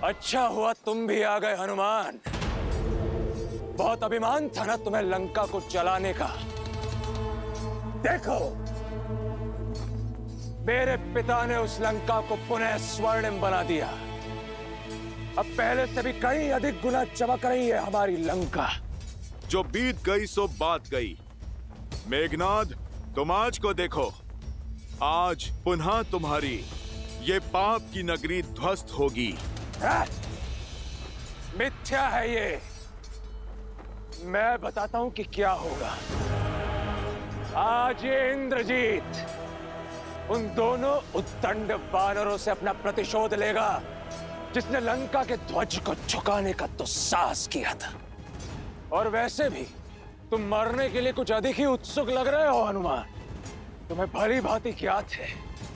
अच्छा हुआ तुम भी आ गए हनुमान। बहुत अभिमान था ना तुम्हें लंका को जलाने का। देखो, मेरे पिता ने उस लंका को पुनः स्वर्णिम बना दिया। अब पहले से भी कई अधिक गुना चमक रही है हमारी लंका। जो बीत गई सो बात गई। मेघनाद, तुम आज को देखो। आज पुनः तुम्हारी ये पाप की नगरी ध्वस्त होगी। मिथ्या है ये। मैं बताता हूं कि क्या होगा। आज ये इंद्रजीत उन दोनों उद्दंड वानरों से अपना प्रतिशोध लेगा जिसने लंका के ध्वज को झुकाने का दुस्साहस किया था। और वैसे भी तुम मरने के लिए कुछ अधिक ही उत्सुक लग रहे हो हनुमान। तुम्हें भली भांति ज्ञात है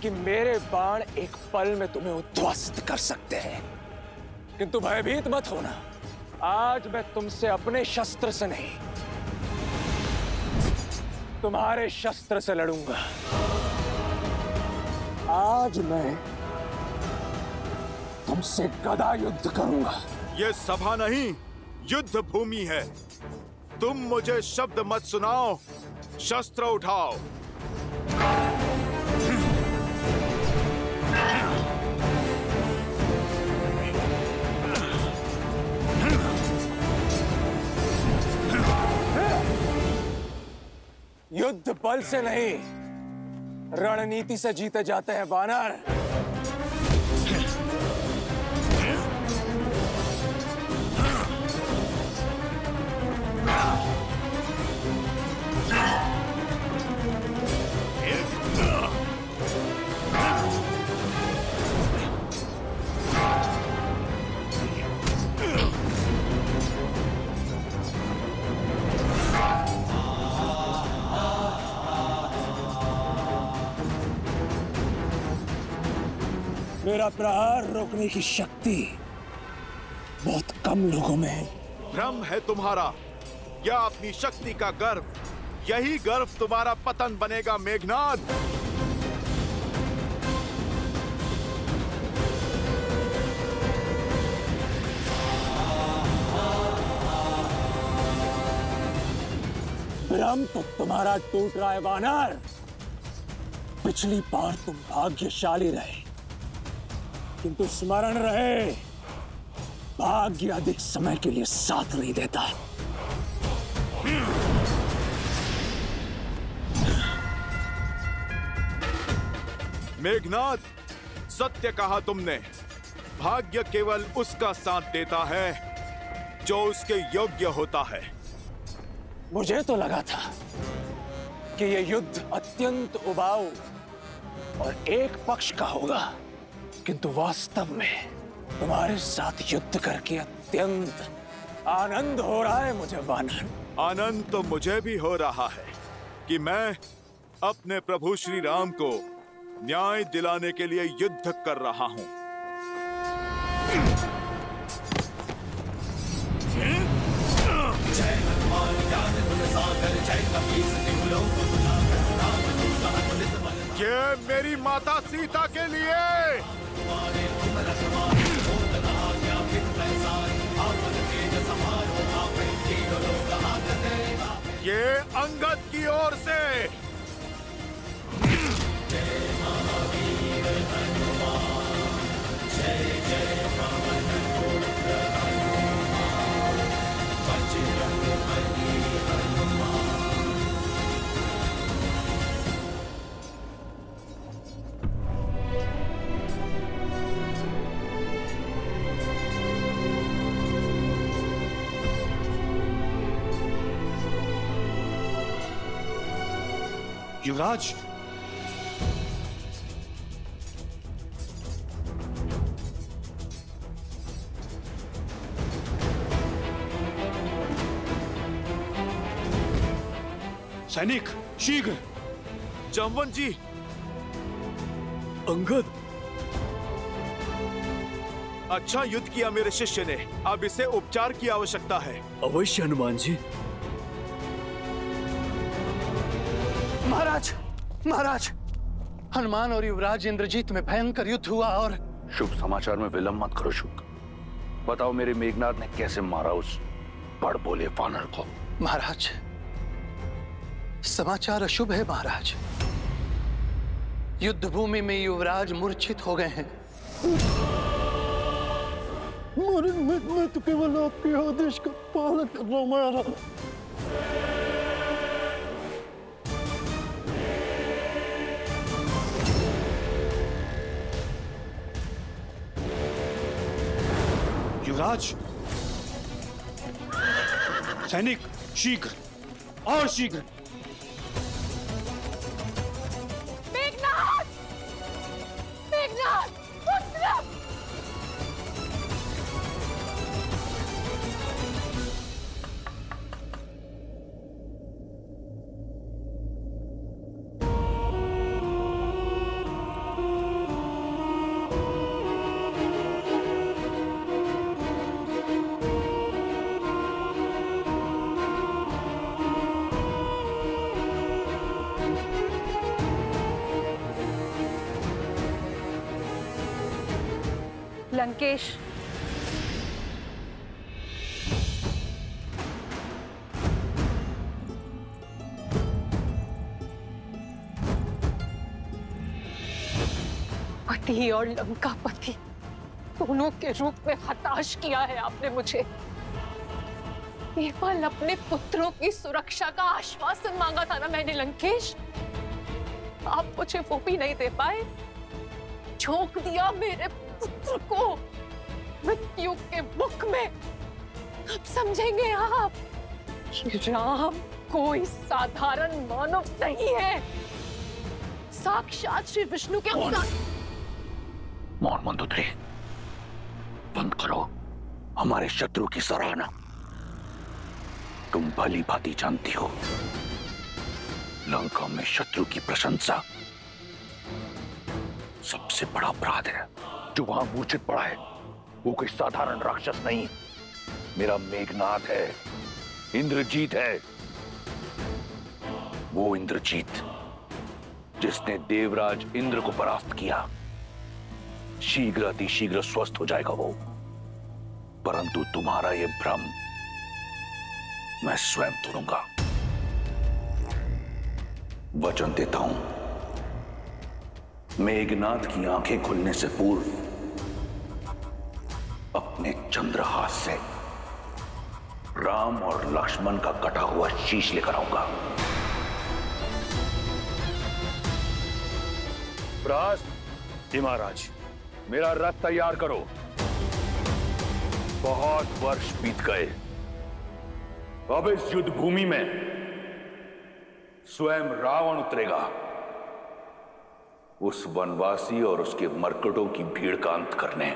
कि मेरे बाण एक पल में तुम्हें उद्ध्वस्त कर सकते हैं, किंतु भयभीत मत होना। आज मैं तुमसे अपने शस्त्र से नहीं, तुम्हारे शस्त्र से लड़ूंगा। आज मैं तुमसे गदा युद्ध करूंगा। ये सभा नहीं, युद्ध भूमि है। तुम मुझे शब्द मत सुनाओ, शस्त्र उठाओ। युद्ध बल से नहीं, रणनीति से जीते जाते हैं वानर। मेरा प्रहार रोकने की शक्ति बहुत कम लोगों में है। भ्रम है तुम्हारा या अपनी शक्ति का गर्व। यही गर्व तुम्हारा पतन बनेगा मेघनाद। भ्रम तो तुम्हारा टूट रहा है वानर। पिछली बार तुम भाग्यशाली रहे, किंतु स्मरण रहे, भाग्य अधिक समय के लिए साथ नहीं देता। मेघनाद, सत्य कहा तुमने। भाग्य केवल उसका साथ देता है जो उसके योग्य होता है। मुझे तो लगा था कि यह युद्ध अत्यंत उबाऊ और एक पक्ष का होगा, किंतु वास्तव में तुम्हारे साथ युद्ध करके अत्यंत आनंद हो रहा है मुझे वानर। आनंद तो मुझे भी हो रहा है कि मैं अपने प्रभु श्री राम को न्याय दिलाने के लिए युद्ध कर रहा हूं। ये मेरी माता सीता के लिए। ये अंगद की ओर से। युवराज, सैनिक शीघ्र। जामवंत जी। अंगद, अच्छा युद्ध किया मेरे शिष्य ने। अब इसे उपचार की आवश्यकता है। अवश्य हनुमान जी। महाराज, महाराज, हनुमान और युवराज इंद्रजीत में भयंकर युद्ध हुआ और शुभ समाचार में विलंब मत करो शुक। बताओ मेरे मेघनाथ ने कैसे मारा उस बड़ बोले वानर को? महाराज, समाचार अशुभ है महाराज। युद्ध भूमि में युवराज मूर्छित हो गए हैं। मैं तो केवल आपके आदेश का पालन कर रहा हूं महाराज। युवराज, सैनिक शीघ्र और शीघ्र। मेघनाथ! मेघनाथ! पुत्र! लंकेश, पति और लंकापति दोनों के रूप में हताश किया है आपने मुझे। केवल अपने पुत्रों की सुरक्षा का आश्वासन मांगा था ना मैंने लंकेश। आप मुझे वो भी नहीं दे पाए। झोंक दिया मेरे पुत्र को मृत्यु के मुख में। कब समझेंगे आप कि राम कोई साधारण मानव नहीं है, साक्षात श्री विष्णु के अवतार। मौन मंदोदरी, बंद करो हमारे शत्रु की सराहना। तुम भली भांति जानती हो, लंका में शत्रु की प्रशंसा सबसे बड़ा अपराध है। जो वहां मूर्छित पड़ा है वो कोई साधारण राक्षस नहीं, मेरा मेघनाथ है, इंद्रजीत है। वो इंद्रजीत जिसने देवराज इंद्र को परास्त किया। शीघ्र अतिशीघ्र स्वस्थ हो जाएगा वो। परंतु तुम्हारा ये भ्रम मैं स्वयं तोड़ूंगा। वचन देता हूं, मेघनाथ की आंखें खुलने से पूर्व अपने चंद्रहास से राम और लक्ष्मण का कटा हुआ शीश लेकर आऊंगा। प्रास, महाराज, मेरा रथ तैयार करो। बहुत वर्ष बीत गए। अब इस युद्ध भूमि में स्वयं रावण उतरेगा। उस वनवासी और उसके मरकटों की भीड़ का अंत करने।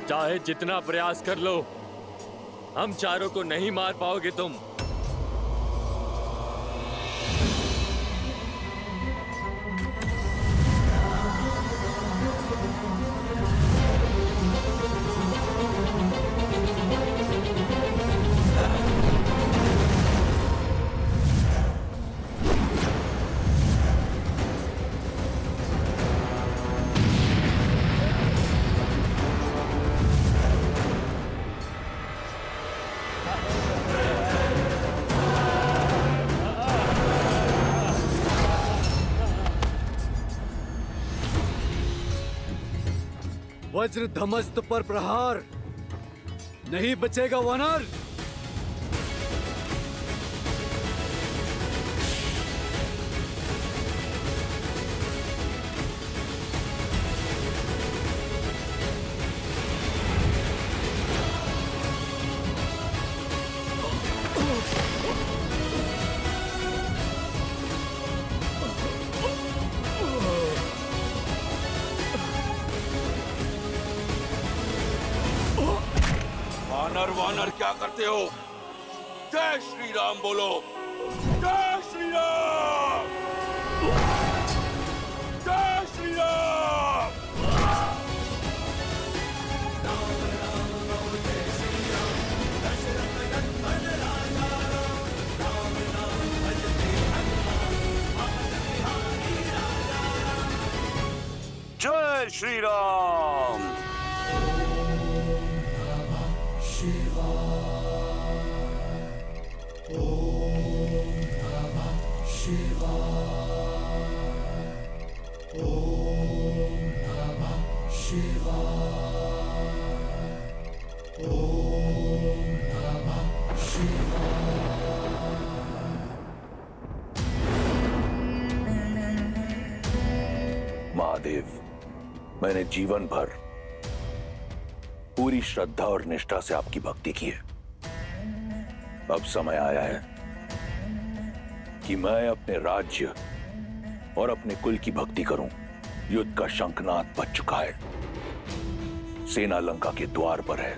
चाहे जितना प्रयास कर लो, हम चारों को नहीं मार पाओगे तुम। वज्र धमस्त पर प्रहार, नहीं बचेगा वानर। वानर वानर क्या करते हो? जय श्री राम बोलो। जय श्री राम। जय श्री राम। जय श्री राम। महादेव, मैंने जीवन भर पूरी श्रद्धा और निष्ठा से आपकी भक्ति की है। अब समय आया है कि मैं अपने राज्य और अपने कुल की भक्ति करूं। युद्ध का शंखनाद बज चुका है। सेना लंका के द्वार पर है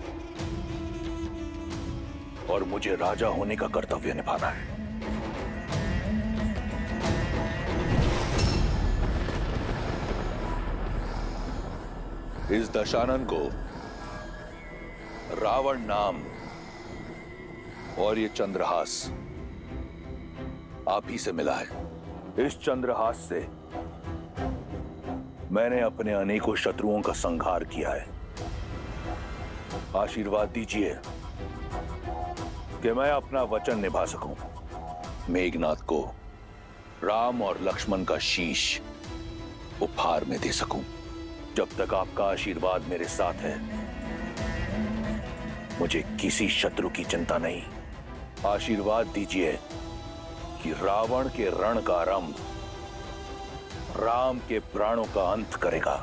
और मुझे राजा होने का कर्तव्य निभाना है। इस दशानन को रावण नाम और ये चंद्रहास आप ही से मिला है। इस चंद्रहास से मैंने अपने अनेकों शत्रुओं का संहार किया है। आशीर्वाद दीजिए कि मैं अपना वचन निभा सकूं। मेघनाद को राम और लक्ष्मण का शीश उपहार में दे सकूं। जब तक आपका आशीर्वाद मेरे साथ है, मुझे किसी शत्रु की चिंता नहीं। आशीर्वाद दीजिए कि रावण के रण का आरंभ राम के प्राणों का अंत करेगा।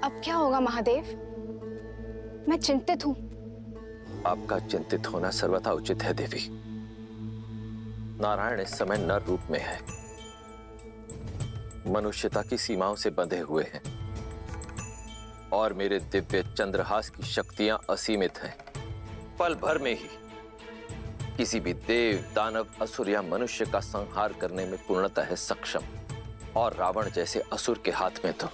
अब क्या होगा महादेव? मैं चिंतित हूं। आपका चिंतित होना सर्वथा उचित है देवी। नारायण इस समय नर रूप में है, मनुष्यता की सीमाओं से बंधे हुए हैं और मेरे दिव्य चंद्रहास की शक्तियां असीमित हैं। पल भर में ही किसी भी देव, दानव, असुर या मनुष्य का संहार करने में पूर्णतः सक्षम। और रावण जैसे असुर के हाथ में तो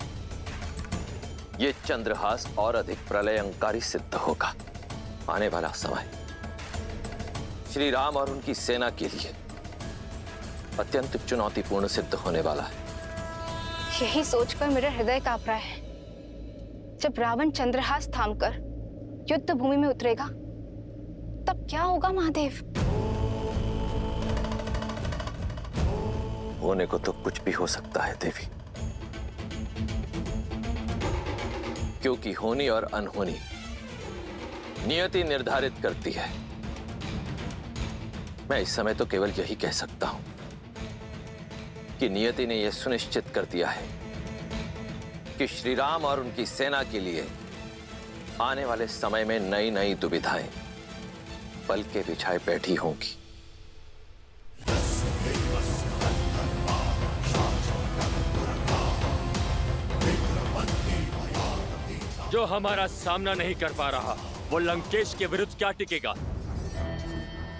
ये चंद्रहास और अधिक प्रलयंकारी सिद्ध होगा। आने वाला समय श्री राम और उनकी सेना के लिए अत्यंत चुनौतीपूर्ण सिद्ध होने वाला है। यही सोचकर मेरा हृदय कांप रहा है। जब रावण चंद्रहास थामकर युद्ध भूमि में उतरेगा, तब क्या होगा महादेव? होने को तो कुछ भी हो सकता है देवी, क्योंकि होनी और अनहोनी नियति निर्धारित करती है। मैं इस समय तो केवल यही कह सकता हूं कि नियति ने यह सुनिश्चित कर दिया है कि श्री राम और उनकी सेना के लिए आने वाले समय में नई नई दुविधाएं पल के बिछाए बैठी होंगी। जो हमारा सामना नहीं कर पा रहा, वो लंकेश के विरुद्ध क्या टिकेगा?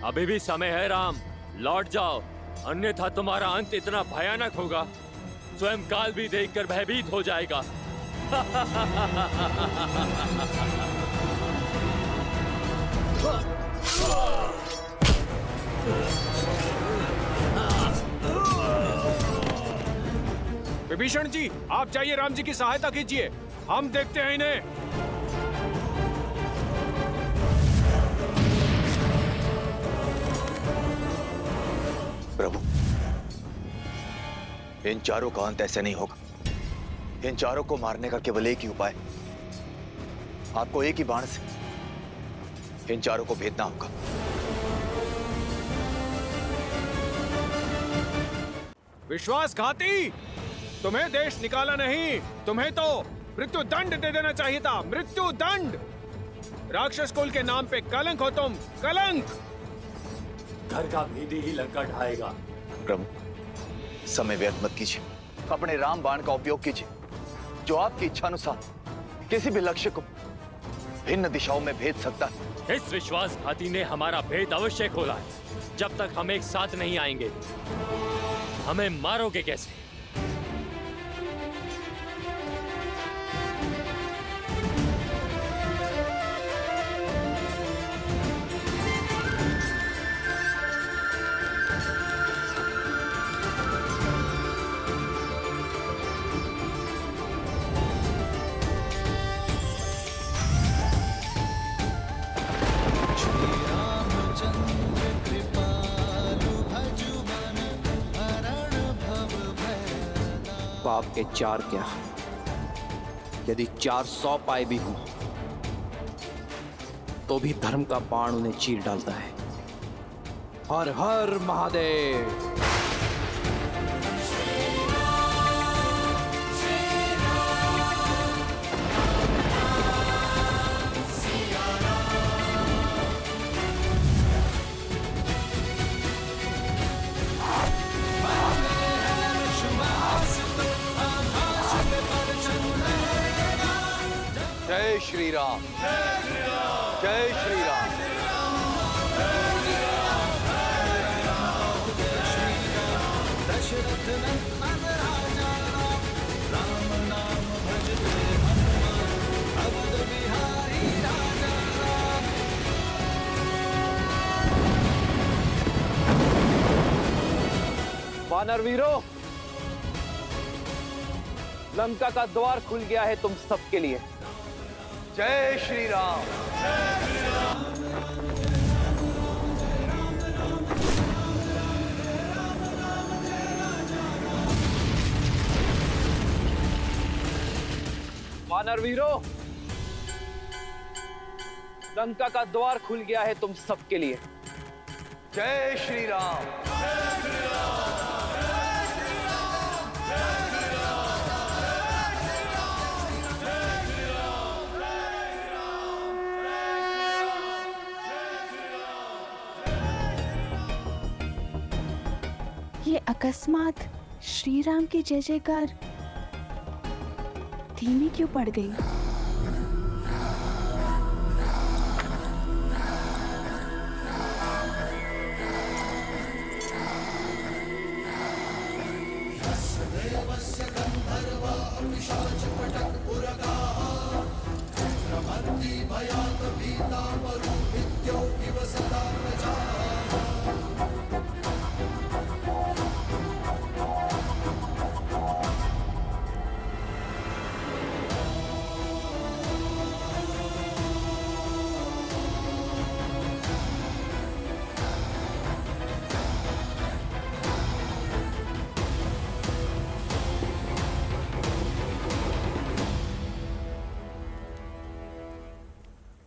अभी भी समय है राम, लौट जाओ, अन्यथा तुम्हारा अंत इतना भयानक होगा, स्वयं काल भी देखकर भयभीत हो जाएगा। विभीषण जी, आप जाइए, राम जी की सहायता कीजिए, हम देखते हैं इन्हें। प्रभु, इन चारों का अंत ऐसे नहीं होगा। इन चारों को मारने का केवल एक ही उपाय, आपको एक ही बाण से इन चारों को भेदना होगा। विश्वासघाती, तुम्हें देश निकाला नहीं, तुम्हें तो मृत्यु दंड दे देना चाहिए था। मृत्यु दंड! राक्षस कुल के नाम पे कलंक हो तुम, कलंक! घर का भेदी ही लंका ढाएगा। प्रभु, समय व्यर्थ मत कीजिए, अपने राम बाण का उपयोग कीजिए, जो आपकी इच्छा अनुसार किसी भी लक्ष्य को भिन्न दिशाओं में भेज सकता है। इस विश्वासघाती ने हमारा भेद अवश्य खोला है। जब तक हम एक साथ नहीं आएंगे, हमें मारोगे कैसे? पाप के 4 क्या, यदि 400 पाए भी हों तो भी धर्म का बाण उन्हें चीर डालता है। हर हर महादेव। जय श्री राम, जय श्री राम। वानर वीरों, लंका का द्वार खुल गया है तुम सबके लिए। जय श्री राम। वानर वीरों, लंका का द्वार खुल गया है तुम सबके लिए। जय श्री राम। ये अकस्मात श्री राम की जय जयकार धीमी क्यों पड़ गई?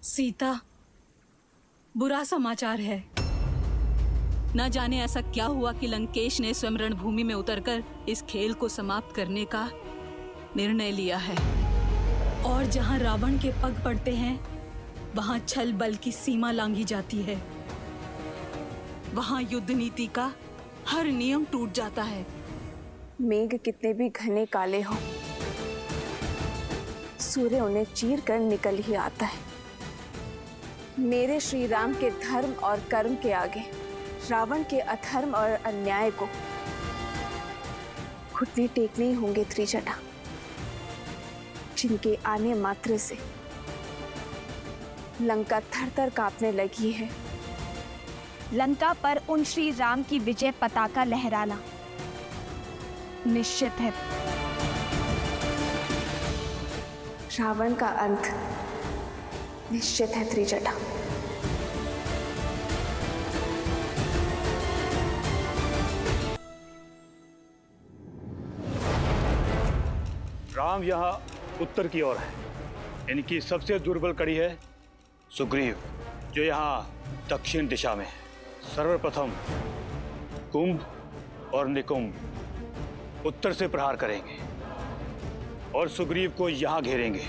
सीता, बुरा समाचार है। न जाने ऐसा क्या हुआ कि लंकेश ने स्वयं रणभूमि में उतरकर इस खेल को समाप्त करने का निर्णय लिया है। और जहां रावण के पग पड़ते हैं, वहां छल बल की सीमा लांघी जाती है। वहां युद्ध नीति का हर नियम टूट जाता है। मेघ कितने भी घने काले हों, सूर्य उन्हें चीर कर निकल ही आता है। मेरे श्री राम के धर्म और कर्म के आगे रावण के अधर्म और अन्याय को घुटने टेकने ही होंगे त्रिजटा, जिनके आने मात्र से लंका थर-थर कांपने लगी है। लंका पर उन श्री राम की विजय पताका लहराना निश्चित है। रावण का अंत निश्चित है त्रिजटा। राम यहाँ उत्तर की ओर है। इनकी सबसे दुर्बल कड़ी है सुग्रीव, जो यहाँ दक्षिण दिशा में है। सर्वप्रथम कुंभ और निकुंभ उत्तर से प्रहार करेंगे और सुग्रीव को यहाँ घेरेंगे।